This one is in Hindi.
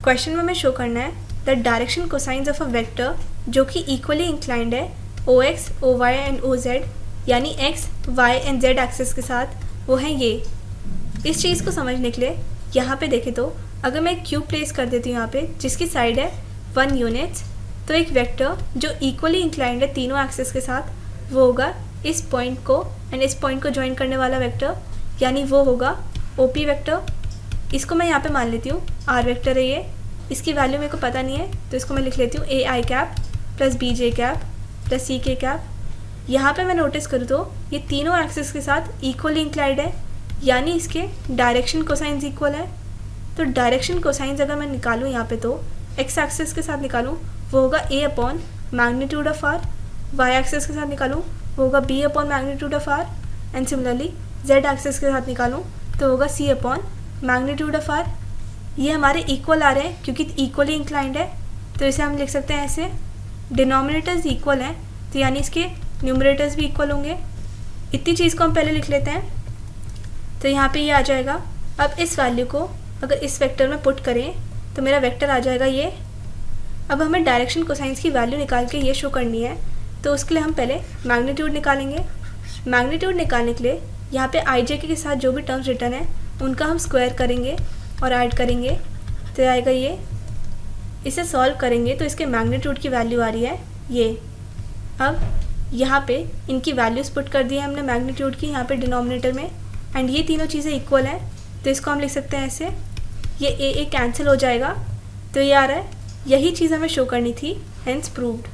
क्वेश्चन में हमें शो करना है the direction cosines of a vector जो कि इक्वली इंक्लाइंड है O X O Y and O Z, यानी X Y and Z axis के साथ, वो है ये। इस चीज़ को समझने के लिए यहाँ पे देखें तो अगर मैं एक क्यूब प्लेस कर देती हूँ यहाँ पे जिसकी साइड है 1 यूनिट्स, तो एक वेक्टर जो इक्वली इंक्लाइंड है तीनों एक्सिस के साथ वो होगा इस पॉइंट को एंड इस पॉइंट को ज्वाइन करने वाला वेक्टर, यानी वो होगा ओपी वेक्टर। इसको मैं यहाँ पे मान लेती हूँ आर वेक्टर है ये, इसकी वैल्यू मेरे को पता नहीं है तो इसको मैं लिख लेती हूँ A I cap plus B J cap plus C K cap. यहाँ पे मैं नोटिस करूँ तो ये तीनों एक्सिस के साथ इक्वली इंक्लाइंड है, यानी इसके डायरेक्शन कोसाइंस इक्वल है। तो डायरेक्शन कोसाइंस अगर मैं निकालूँ यहाँ पे तो एक्स एक्सिस के साथ निकालूँ वो होगा A upon magnitude of R, Y axis के साथ निकालूँ वो होगा B upon magnitude of R, and similarly Z axis के साथ निकालूँ तो होगा C upon magnitude of R. ये हमारे इक्वल आ रहे हैं क्योंकि इक्वली इंक्लाइंड है, तो इसे हम लिख सकते हैं ऐसे, डिनोमिनेटर्स इक्वल हैं तो यानी इसके न्यूमरेटर्स भी इक्वल होंगे। इतनी चीज़ को हम पहले लिख लेते हैं, तो यहाँ पे ये आ जाएगा। अब इस वैल्यू को अगर इस वेक्टर में पुट करें तो मेरा वेक्टर आ जाएगा ये। अब हमें डायरेक्शन कोसाइंस की वैल्यू निकाल के ये शो करनी है, तो उसके लिए हम पहले मैग्नीट्यूड निकालेंगे। मैग्नीट्यूड निकालने के लिए यहाँ पे आई जे के साथ जो भी टर्म्स रिटर्न है उनका हम स्क्वायर करेंगे और ऐड करेंगे तो आएगा ये। इसे सॉल्व करेंगे तो इसके मैग्नीट्यूड की वैल्यू आ रही है ये। अब यहाँ पे इनकी वैल्यूज़ पुट कर दी है हमने मैग्नीट्यूड की यहाँ पे डिनोमिनेटर में, एंड ये तीनों चीज़ें इक्वल हैं तो इसको हम लिख सकते हैं ऐसे, ये ए कैंसिल हो जाएगा तो ये आ रहा है। यही चीज़ हमें शो करनी थी, हेंस प्रूव्ड।